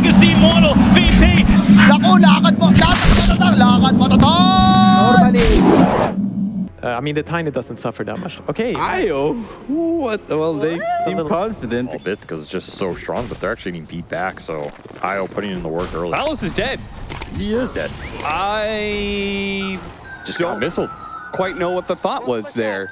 against the Immortal VP. Naku, lakad mo tatang! I mean, the Tiny doesn't suffer that much. Okay. IO? What? Well, they seem confident. A bit because it's just so strong, but they're actually being beat back. So IO putting in the work early. Palos is dead. He is dead. I Just got missiled. quite know what the thought was there.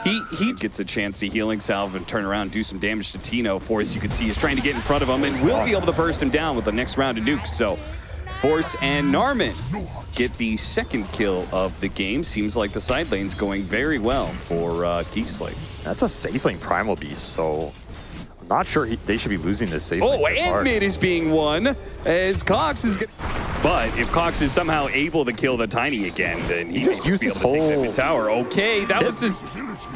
He gets a chance to healing salve and turn around and do some damage to Tino. Force, you can see, is trying to get in front of him and will be able to burst him down with the next round of nukes. So Force and Narman get the second kill of the game. Seems like the side lane's going very well for Geek Slate. That's a safe lane Primal Beast, so I'm not sure they should be losing this safe lane. Oh, and mid is being won as Cox is getting... But if Cox is somehow able to kill the Tiny again, then he just used his whole tower. Okay, that was his...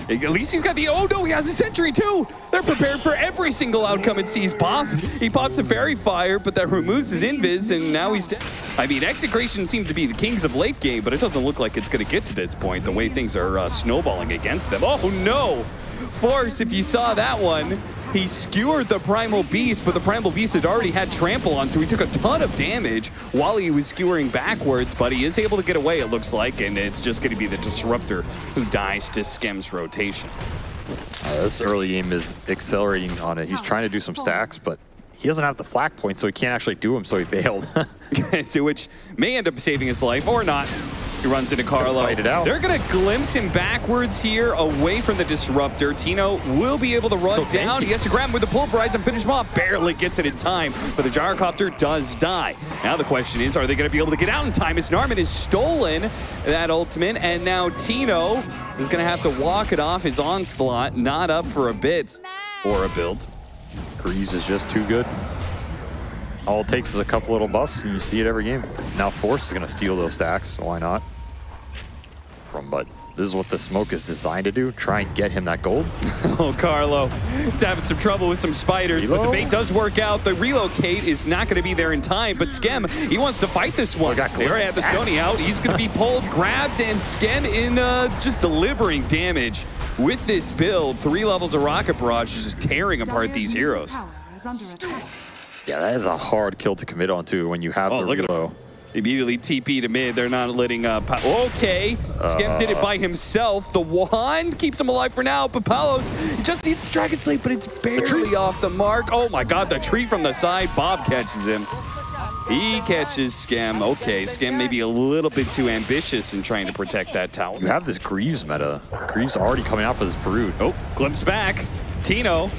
At least he's got the... Oh no, he has a sentry too! They're prepared for every single outcome it sees pop. He pops a fairy fire, but that removes his invis, and now he's dead. I mean, Execration seems to be the kings of late game, but it doesn't look like it's going to get to this point, the way things are snowballing against them. Oh no! Force, if you saw that one, he skewered the Primal Beast, but the Primal Beast had already had trample on, so he took a ton of damage while he was skewering backwards, but he is able to get away, it looks like, and it's just going to be the Disruptor who dies to Skem's rotation. This early game is accelerating on it. He's trying to do some stacks, but he doesn't have the flak point, so he can't actually do them, so he bailed. So which may end up saving his life, or not. He runs into Carlo. They're going to glimpse him backwards here, away from the Disruptor. Tino will be able to run down. He has to grab him with the pulverize and finish him off. Barely gets it in time, but the Gyrocopter does die. Now the question is, are they going to be able to get out in time? As Narman has stolen that ultimate, and now Tino is going to have to walk it off his onslaught. Not up for a bit or a build. Greaves is just too good. All it takes is a couple little buffs, and you see it every game. Now Force is going to steal those stacks, so why not? But this is what the smoke is designed to do. Try and get him that gold. Oh, Carlo is having some trouble with some spiders, but the bait does work out. The relocate is not going to be there in time, but Scrim, he wants to fight this one. They already have the Stony out. He's going to be pulled, grabbed, and Scrim in just delivering damage with this build. 3 levels of Rocket Barrage is just tearing apart these heroes. Yeah, that is a hard kill to commit on too when you have the reload. Immediately TP to mid. They're not letting okay, Scrim did it by himself. The wand keeps him alive for now, but Palos just eats Dragon Slate, but it's barely off the mark. Oh my god, the tree from the side. Bob catches him. He catches Scrim. Okay, Scrim may be a little bit too ambitious in trying to protect that tower. You have this Greaves meta. Greaves already coming out for this Brood. Oh, glimpse back. Tino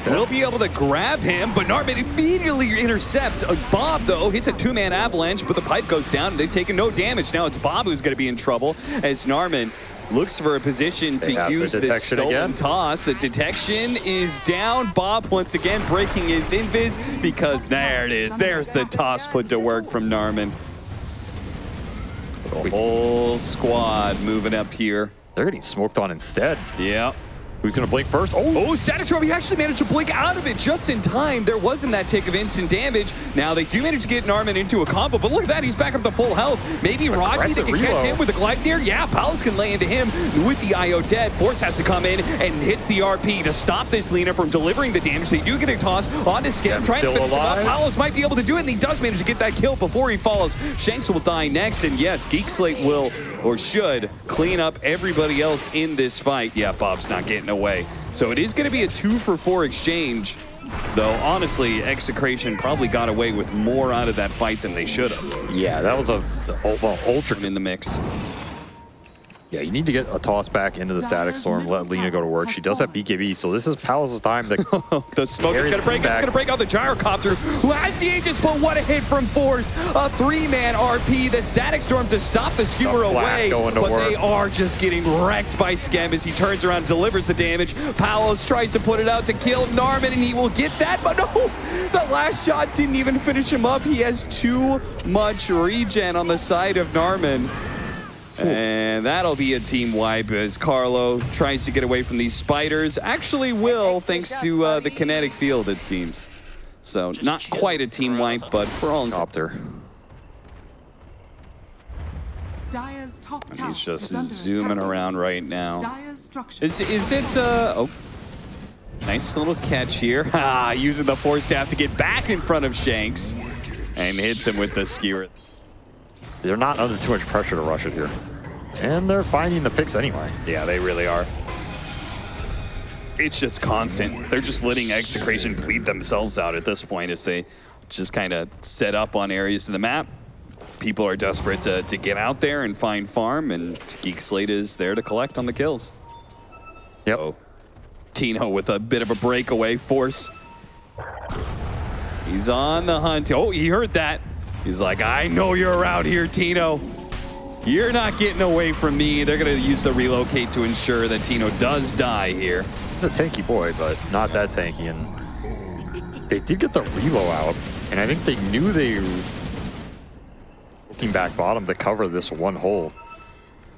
will be able to grab him, but Narman immediately intercepts. Bob, though, hits a 2-man avalanche, but the pipe goes down, and they've taken no damage. Now it's Bob who's going to be in trouble, as Narman looks for a position to use this stolen toss. The detection is down. Bob once again breaking his invis, because there it is. There's the toss put to work from Narman. The whole squad moving up here. They're getting smoked on instead. Yeah. Who's going to blink first? Oh, Static Storm, he actually managed to blink out of it just in time. There wasn't that tick of instant damage. Now they do manage to get Narman into a combo, but look at that, he's back up to full health. Maybe Raji, they can catch him with the Gleipnir. Yeah, Palos can lay into him with the IO dead. Force has to come in and hits the RP to stop this Lina from delivering the damage. They do get a toss onto Scrim, trying to finish him off. Palos might be able to do it, and he does manage to get that kill before he falls. Shanks will die next, and yes, Geek Slate will, or should, clean up everybody else in this fight. Yeah, Bob's not getting away. So it is going to be a 2-for-4 exchange, though honestly, Execration probably got away with more out of that fight than they should have. Yeah, that was a ultra in the mix. Yeah, you need to get a toss back into the Static Storm, let Lina go to work. She does have BKB, so this is Palos' time to the smoke is gonna break out the Gyrocopter, who has the Aegis, but what a hit from Force. A 3-man RP, the Static Storm to stop the skewer away, but they are just getting wrecked by Scrim as he turns around, delivers the damage. Palos tries to put it out to kill Narman, and he will get that, but no, that last shot didn't even finish him up. He has too much regen on the side of Narman. And that'll be a team wipe as Carlo tries to get away from these spiders. Actually will, thanks to the kinetic field, it seems. So not quite a team wipe, but for all intents. And he's just zooming around right now. Is it, oh. Nice little catch here. Using the force staff to get back in front of Shanks. And hits him with the skewer. They're not under too much pressure to rush it here. And they're finding the picks anyway. Yeah, they really are. It's just constant. They're just letting Execration bleed themselves out at this point as they just kind of set up on areas of the map. People are desperate to get out there and find farm, and Geek Slate is there to collect on the kills. Yep. So, Tino with a bit of a breakaway force. He's on the hunt. Oh, he heard that. He's like, I know you're around here, Tino. You're not getting away from me. They're going to use the relocate to ensure that Tino does die here. He's a tanky boy, but not that tanky. And they did get the relo out, and I think they knew they were looking back bottom to cover this one hole.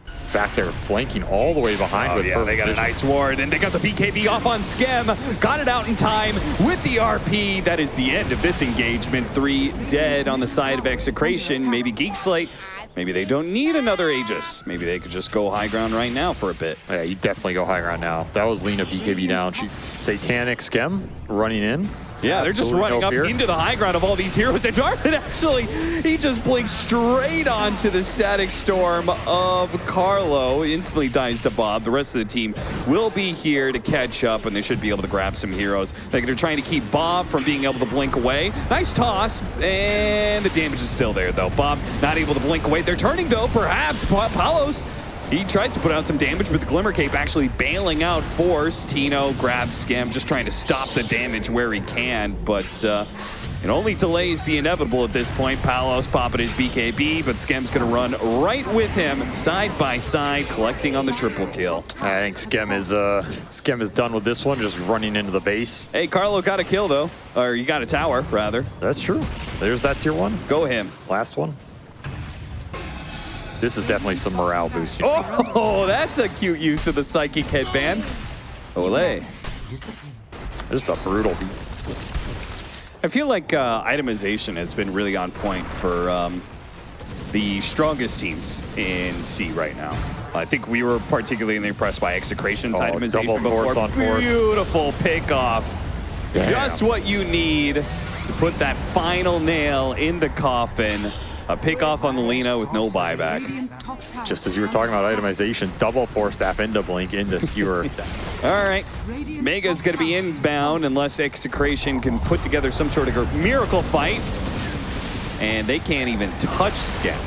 In fact, they're flanking all the way behind. With yeah, they got a nice ward, and they got the BKB off on Scrim. Got it out in time with the RP. That is the end of this engagement. 3 dead on the side of Execration. Maybe Geek Slate. Maybe they don't need another Aegis. Maybe they could just go high ground right now for a bit. Yeah, you definitely go high ground now. That was Lena BKB down. Satanic Scrim running in. Yeah, they're just running up into the high ground of all these heroes. And Norman actually, he just blinked straight onto the static storm of Carlo. Instantly dies to Bob. The rest of the team will be here to catch up, and they should be able to grab some heroes. They're trying to keep Bob from being able to blink away. Nice toss, and the damage is still there, though. Bob not able to blink away. They're turning, though, perhaps. Palos, he tries to put out some damage, but the Glimmer Cape actually bailing out Force. Tino grabs Scrim, just trying to stop the damage where he can, but it only delays the inevitable at this point. Palos popping his BKB, but Skem's going to run right with him, side by side, collecting on the triple kill. I think Scrim is done with this one, just running into the base. Hey, Carlo got a kill, though. Or you got a tower, rather. That's true. There's that tier 1. Go him. Last one. This is definitely some morale boost. Oh, that's a cute use of the Psychic Headband. Olé. Just a brutal beat. I feel like itemization has been really on point for the strongest teams in C right now. I think we were particularly impressed by Execration's itemization before. On force. Beautiful pickoff. Just what you need to put that final nail in the coffin. A pick off on the Lena with no buyback. Just as you were talking about itemization, double force staff into blink, into skewer. All right, Mega's gonna be inbound unless Execration can put together some sort of miracle fight. And they can't even touch Scrim.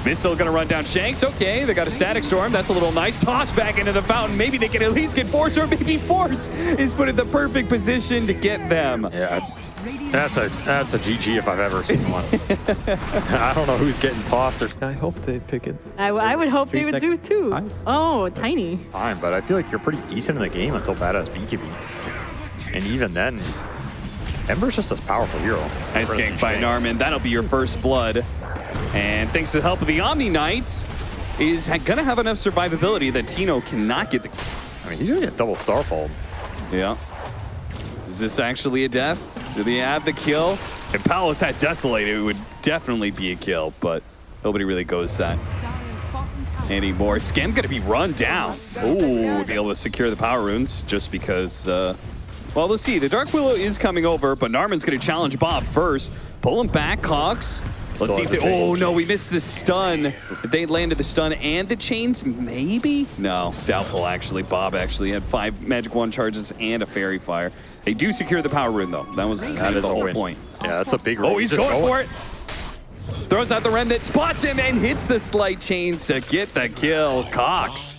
Missile gonna run down Shanks. Okay, they got a static storm. That's a little nice. Toss back into the fountain. Maybe they can at least get Force, or maybe Force is put in the perfect position to get them. Yeah. That's a GG if I've ever seen one. I don't know who's getting tossed. I hope they pick it. I would hope they would do too. Fine. Oh, tiny. Fine, but I feel like you're pretty decent in the game until badass BKB. And even then, Ember's just a powerful hero. Nice gank by Narman. That'll be your first blood. And thanks to the help of the Omni Knight, is going to have enough survivability that Tino cannot get the... I mean, he's going to get double starfalled. Yeah. Is this actually a death? Do they have the kill? If Palos had Desolated, it would definitely be a kill, but nobody really goes that anymore. Scrim going to be run down. Ooh, be able to secure the power runes just because, well, let's see. The Dark Willow is coming over, but Narman's going to challenge Bob first. Pull him back, Cox. Let's see if they, oh no, we missed the stun. If they landed the stun and the chains, maybe? No, doubtful actually. Bob actually had 5 Magic Wand charges and a Fairy Fire. They do secure the power rune though. That was kind of the whole point. Yeah, that's a big rune. Oh, he's going for it. Throws out the Remnant, spots him and hits the Slight Chains to get the kill. Cox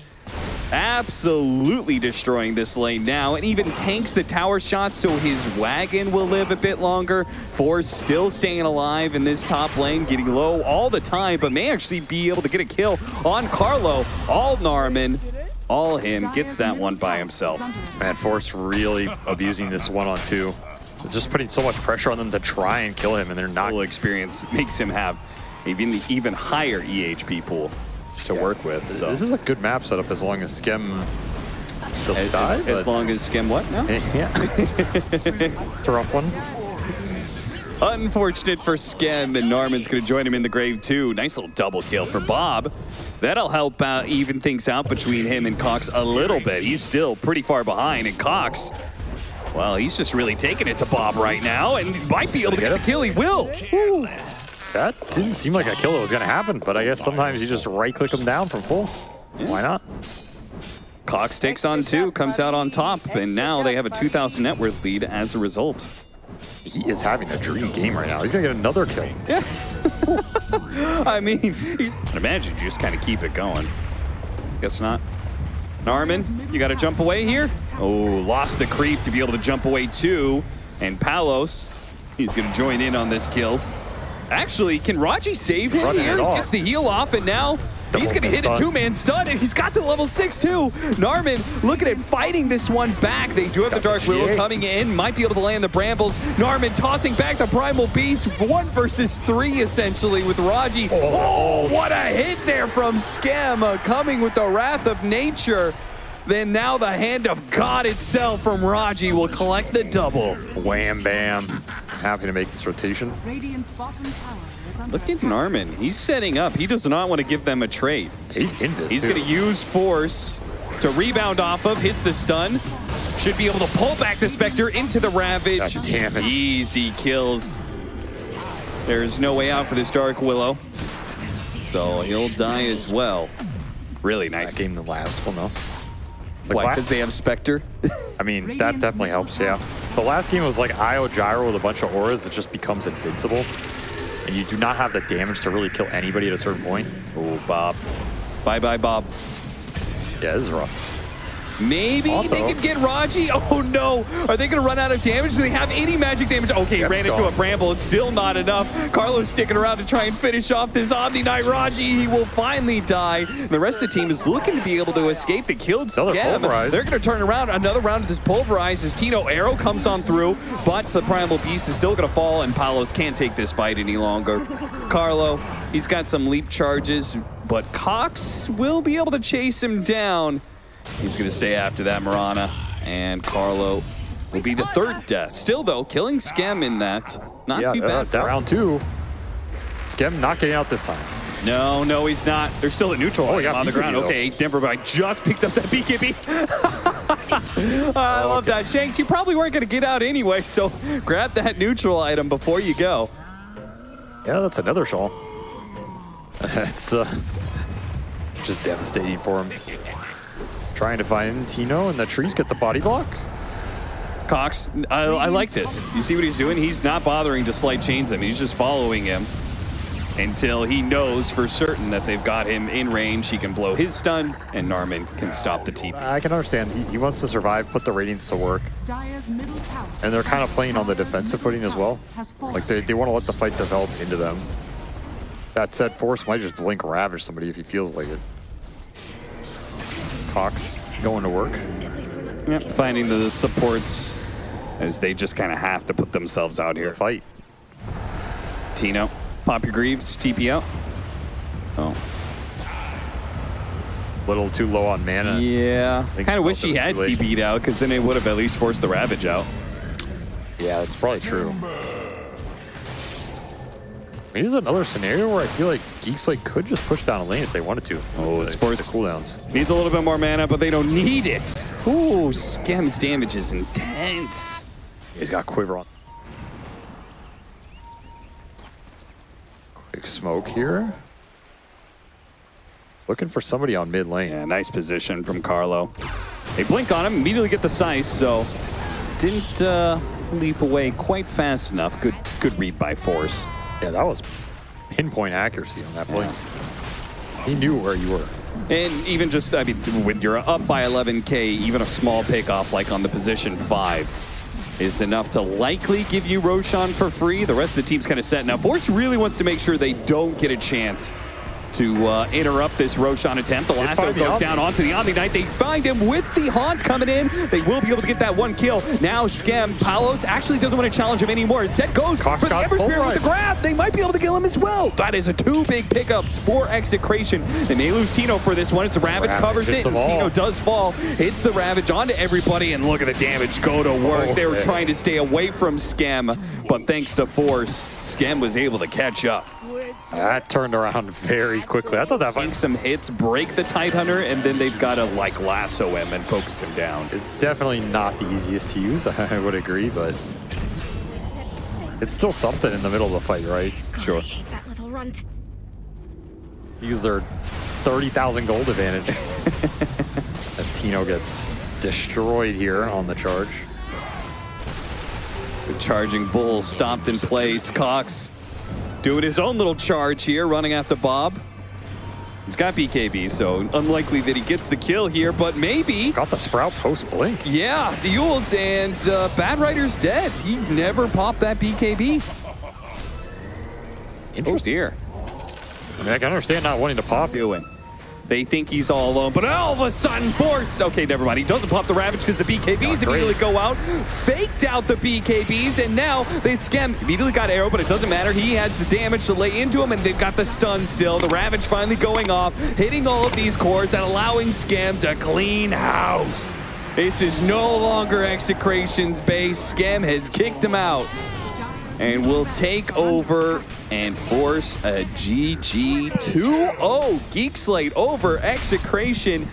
absolutely destroying this lane now, and even tanks the tower shot so his wagon will live a bit longer. Force still staying alive in this top lane, getting low all the time, but may actually be able to get a kill on Carlo. All Narman, all him, gets that one by himself. Man, Force really abusing this 1-on-2. It's just putting so much pressure on them to try and kill him, and they're not. Experience makes him have even higher EHP pool to work with. So this is a good map setup as long as Scrim doesn't die. As long as Scrim what now? Yeah. It's a rough one. Unfortunate for Scrim, and Narman's going to join him in the grave too. Nice little double kill for Bob. That'll help even things out between him and Cox a little bit. He's still pretty far behind, and Cox, well, he's just really taking it to Bob right now, and might be able to get the kill. He will. Woo. That didn't seem like a kill that was going to happen, but I guess sometimes you just right-click him down from full. Yeah. Why not? Cox takes on 2, comes out on top, and now they have a 2,000 net worth lead as a result. He is having a dream game right now. He's going to get another kill. Yeah. I mean, I'd imagine you just kind of keep it going. Guess not. Narman, you got to jump away here. Oh, lost the creep to be able to jump away too. And Palos, he's going to join in on this kill. Actually, can Raji save him here? Gets the heal off, and now he's going to hit a 2-man stun, and he's got the level 6 too. Narman looking at fighting this one back. They do have the Dark Willow coming in, might be able to land the Brambles. Narman tossing back the Primal Beast, 1 versus 3 essentially with Raji. Oh, what a hit there from Scam, coming with the Wrath of Nature. Then now the Hand of God itself from Raji will collect the double. Wham bam. He's happy to make this rotation. Look at Narman. He's setting up. He does not want to give them a trade. He's in this. He's going to use Force to rebound off of. Hits the stun. Should be able to pull back the Spectre into the Ravage. God damn it. Easy kills. There's no way out for this Dark Willow. So he'll die as well. Really nice. That game the last one though. Why? Because they have Spectre? I mean, that definitely helps, yeah. The last game was like IO Gyro with a bunch of auras. It just becomes invincible. And you do not have the damage to really kill anybody at a certain point. Oh, Bob. Bye-bye, Bob. Yeah, this is rough. Maybe they can get Raji. Oh, no. Are they going to run out of damage? Do they have any magic damage? Okay, ran into a Bramble. It's still not enough. Carlos sticking around to try and finish off this Omni Knight. Raji, he will finally die. The rest of the team is looking to be able to escape the killed Scam. They're going to turn around. Another round of this Pulverize as Tino Arrow comes on through, but the Primal Beast is still going to fall, and Palos can't take this fight any longer. Carlo, he's got some leap charges, but Cox will be able to chase him down. He's going to stay after that, Marana, and Carlo will be the 3rd death. Still, though, killing Scam in that. Not too bad. That round 2. Scam not getting out this time. No, he's not. There's still a neutral on the ground. Okay, Denver just picked up that BKB. I love that. Shanks, you probably weren't going to get out anyway, so grab that neutral item before you go. Yeah, that's another shawl. That's just devastating for him. Trying to find Tino, and the trees get the body block. Cox, I like this. You see what he's doing? He's not bothering to slight chains him. He's just following him until he knows for certain that they've got him in range. He can blow his stun, and Narman can stop the TP. I can understand. He wants to survive, put the Radiance to work. And they're kind of playing on the defensive footing as well. Like, they want to let the fight develop into them. That said, Force might just blink Ravage somebody if he feels like it. Cox going to work. Yep, finding the supports as they just kind of have to put themselves out here. Fight. Tino, pop your Greaves, TP out. Oh. Little too low on mana. Yeah. I kind of wish he had TP'd out, because then it would have at least forced the Ravage out. Yeah, that's probably true. Maybe there's another scenario where I feel like Geek Slate could just push down a lane if they wanted to. Oh, it's forced. The cooldowns. Needs a little bit more mana, but they don't need it. Ooh, Scam's damage is intense. He's got Quiver on. Quick smoke here. Looking for somebody on mid lane. Yeah, nice position from Carlo. They blink on him, immediately get the size, so didn't leap away quite fast enough. Good read by Force. Yeah, that was pinpoint accuracy on that blink. Yeah. He knew where you were. And even just, I mean, when you're up by 11K, even a small pickoff like on the position 5 is enough to likely give you Roshan for free. The rest of the team's kind of set. Now, Force really wants to make sure they don't get a chance to interrupt this Roshan attempt. The lasso goes down onto the Omni Knight. They find him with the Haunt coming in. They will be able to get that 1 kill. Now Scam, Palos actually doesn't want to challenge him anymore. Instead goes for the Ember Spirit with the grab. They might be able to kill him as well. That is 2 big pickups for Execration. They may lose Tino for this one. It's a Ravage covers it. Tino does fall. Hits the Ravage onto everybody, and look at the damage go to work. They were trying to stay away from Scam, but thanks to Force, Scam was able to catch up. That turned around very quickly. I thought that Take some hits, break the Tidehunter, and then they've got to like lasso him and focus him down. it's definitely not the easiest to use. I would agree, but it's still something in the middle of the fight, right? Sure. That little runt. Use their 30,000 gold advantage as Tino gets destroyed here on the charge. The charging bull stopped in place. Cox doing his own little charge here, running after Bob. He's got BKB, so unlikely that he gets the kill here, but maybe. Got the Sprout post blink. Yeah, the Yules, and Bad Rider's dead. He never popped that BKB. Oh dear. I mean, I can understand not wanting to pop. They think he's all alone, but all of a sudden, Force. Okay, never mind. He doesn't pop the Ravage because the BKBs immediately go out. Faked out the BKBs, and now they Scrim. Immediately got arrow, but it doesn't matter. He has the damage to lay into him, and they've got the stun still. The Ravage finally going off, hitting all of these cores and allowing Scrim to clean house. This is no longer Execration's base. Scrim has kicked him out and will take over and force a GG 2-0 Geek Slate over Execration.